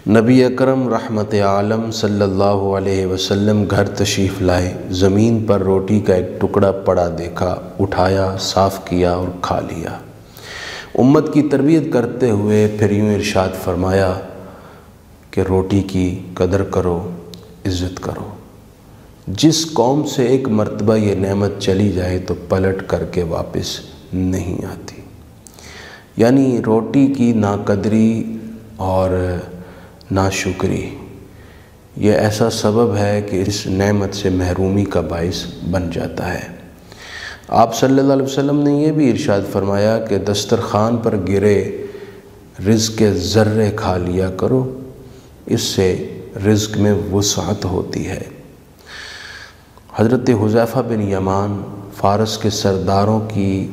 نبی اکرم رحمت عالم صلی اللہ علیہ وسلم گھر تشریف لائے، زمین پر روٹی کا ایک ٹکڑا پڑا دیکھا، اٹھایا، صاف کیا اور کھا لیا۔ امت کی تربیت کرتے ہوئے پھر یوں ارشاد فرمایا کہ روٹی کی قدر کرو، عزت کرو۔ جس قوم سے ایک مرتبہ یہ نعمت چلی جائے تو پلٹ کر کے واپس نہیں آتی۔ یعنی روٹی کی ناقدری اور ناشکری یہ ایسا سبب ہے کہ اس نعمت سے محرومی کا باعث بن جاتا ہے۔ آپ صلی اللہ علیہ وسلم نے یہ بھی ارشاد فرمایا کہ دسترخوان پر گرے رزق کے ذرے کھا لیا کرو، اس سے رزق میں وسعت ہوتی ہے۔ حضرت حذیفہ بن یمان فارس کے سرداروں کی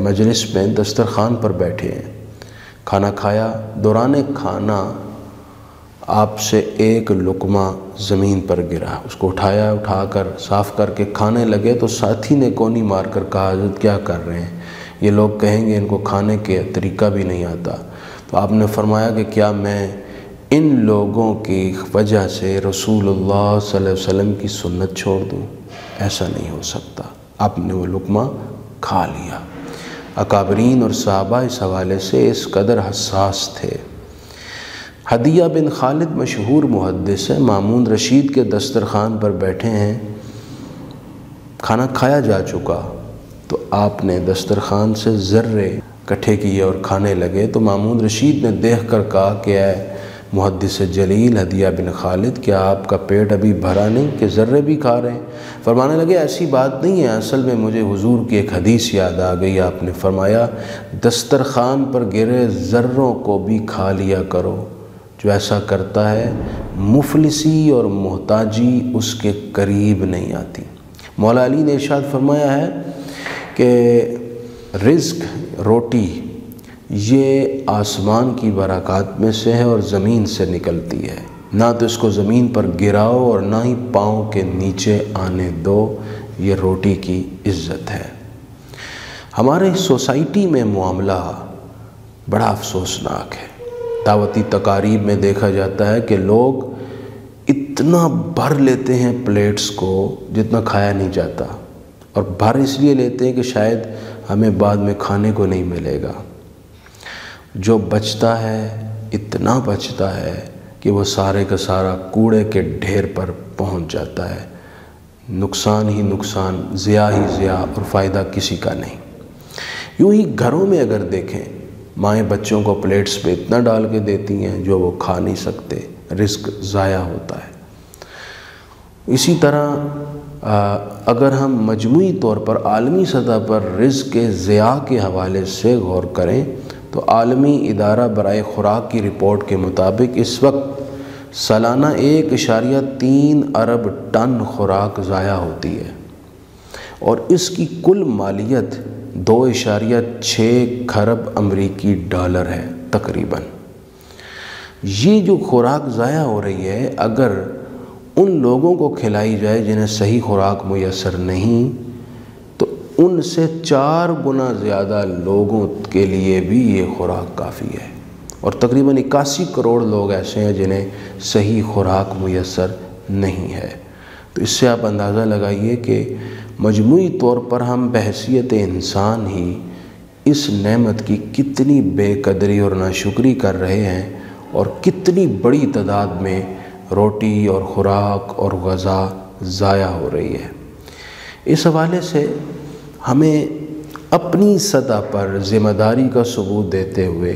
مجلس میں دسترخوان پر بیٹھے ہیں، کھانا کھایا، دوران کھانا آپ سے ایک لقمہ زمین پر گرا، اس کو اٹھا کر صاف کر کے کھانے لگے تو ساتھی نے کونی مار کر کہا حضرت کیا کر رہے ہیں، یہ لوگ کہیں گے ان کو کھانے کے طریقہ بھی نہیں آتا۔ تو آپ نے فرمایا کہ کیا میں ان لوگوں کی وجہ سے رسول اللہ صلی اللہ علیہ وسلم کی سنت چھوڑ دوں؟ ایسا نہیں ہو سکتا۔ آپ نے وہ لقمہ کھا لیا۔ اکابرین اور صحابہ اس حوالے سے اس قدر حساس تھے۔ ہدیہ بن خالد مشہور محدث ہے، مامون رشید کے دسترخوان پر بیٹھے ہیں، کھانا کھایا جا چکا تو آپ نے دسترخوان سے ذرے اکٹھے کیے اور کھانے لگے تو مامون رشید نے دیکھ کر کہا کہ اے محدث جلیل ہدیہ بن خالد، کیا آپ کا پیٹ ابھی بھرا نہیں کہ ذرے بھی کھا رہے ہیں؟ فرمانے لگے ایسی بات نہیں ہے، اصل میں مجھے حضور کی ایک حدیث یاد آ گئی، آپ نے فرمایا دسترخوان پر گرے ذروں کو بھی کھا لیا کرو، جو ایسا کرتا ہے مفلسی اور محتاجی اس کے قریب نہیں آتی۔ مولا علی نے ارشاد فرمایا ہے کہ رزق روٹی یہ آسمان کی برکات میں سے ہے اور زمین سے نکلتی ہے، نہ تو اس کو زمین پر گراؤ اور نہ ہی پاؤں کے نیچے آنے دو، یہ روٹی کی عزت ہے۔ ہمارے سوسائٹی میں معاملہ بڑا افسوسناک ہے۔ دعوتی تقاریب میں دیکھا جاتا ہے کہ لوگ اتنا بھر لیتے ہیں پلیٹس کو جتنا کھایا نہیں جاتا، اور بھر اس لیے لیتے ہیں کہ شاید ہمیں بعد میں کھانے کو نہیں ملے گا۔ جو بچتا ہے اتنا بچتا ہے کہ وہ سارے کا سارا کوڑے کے ڈھیر پر پہنچ جاتا ہے، نقصان ہی نقصان، ضیاء ہی ضیاء، اور فائدہ کسی کا نہیں۔ یوں ہی گھروں میں اگر دیکھیں، مائیں بچوں کو پلیٹس پہ اتنا ڈال کے دیتی ہیں جو وہ کھا نہیں سکتے، رزق ضائع ہوتا ہے۔ اسی طرح اگر ہم مجموعی طور پر عالمی سطح پر رزق کے ضیاع کے حوالے سے غور کریں تو عالمی ادارہ برائے خوراک کی رپورٹ کے مطابق اس وقت سالانہ 1.3 ارب ٹن خوراک ضائع ہوتی ہے، اور اس کی کل مالیت 2.6 کھرب امریکی ڈالر ہے تقریباً۔ یہ جو خوراک ضائع ہو رہی ہے، اگر ان لوگوں کو کھلائی جائے جنہیں صحیح خوراک میسر نہیں تو ان سے 4 گنا زیادہ لوگوں کے لیے بھی یہ خوراک کافی ہے، اور تقریباً 81 کروڑ لوگ ایسے ہیں جنہیں صحیح خوراک میسر نہیں ہے۔ تو اس سے آپ اندازہ لگائیے کہ مجموعی طور پر ہم بحیثیت انسان ہی اس نعمت کی کتنی بے قدری اور ناشکری کر رہے ہیں، اور کتنی بڑی تعداد میں روٹی اور خوراک اور غذا ضائع ہو رہی ہے۔ اس حوالے سے ہمیں اپنی سطح پر ذمہ داری کا ثبوت دیتے ہوئے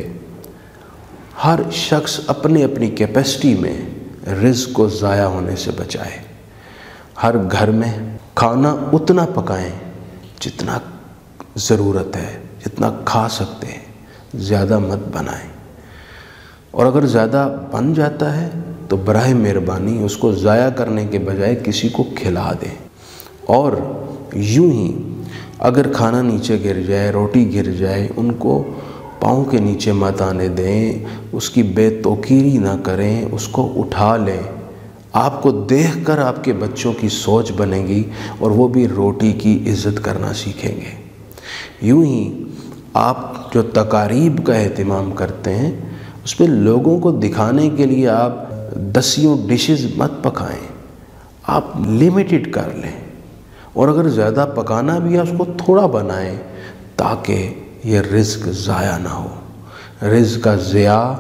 ہر شخص اپنی کیپیسٹی میں رزق کو ضائع ہونے سے بچائے۔ ہر گھر میں کھانا اتنا پکائیں جتنا ضرورت ہے، جتنا کھا سکتے ہیں، زیادہ مت بنائیں، اور اگر زیادہ بن جاتا ہے تو براہ مہربانی اس کو ضائع کرنے کے بجائے کسی کو کھلا دیں۔ اور یوں ہی اگر کھانا نیچے گر جائے، روٹی گر جائے، ان کو پاؤں کے نیچے مت آنے دیں، اس کی بے توقیری نہ کریں، اس کو اٹھا لیں۔ آپ کو دیکھ کر آپ کے بچوں کی سوچ بنے گی اور وہ بھی روٹی کی عزت کرنا سیکھیں گے۔ یوں ہی آپ جو تقاریب کا اہتمام کرتے ہیں اس پہ لوگوں کو دکھانے کے لیے آپ دسیوں ڈشز مت پکائیں، آپ لیمیٹڈ کر لیں، اور اگر زیادہ پکانا بھی ہے اس کو تھوڑا بنائیں تاکہ یہ رزق ضائع نہ ہو۔ رزق کا ضیاع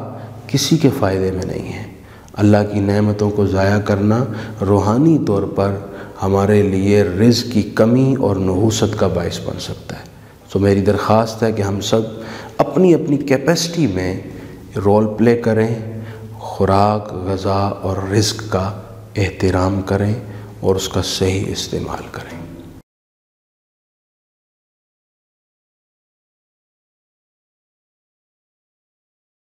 کسی کے فائدے میں نہیں ہے۔ اللہ کی نعمتوں کو ضائع کرنا روحانی طور پر ہمارے لیے رزق کی کمی اور نحوست کا باعث بن سکتا ہے۔ تو میری درخواست ہے کہ ہم سب اپنی اپنی کیپیسٹی میں رول پلے کریں، خوراک، غذا اور رزق کا احترام کریں اور اس کا صحیح استعمال کریں۔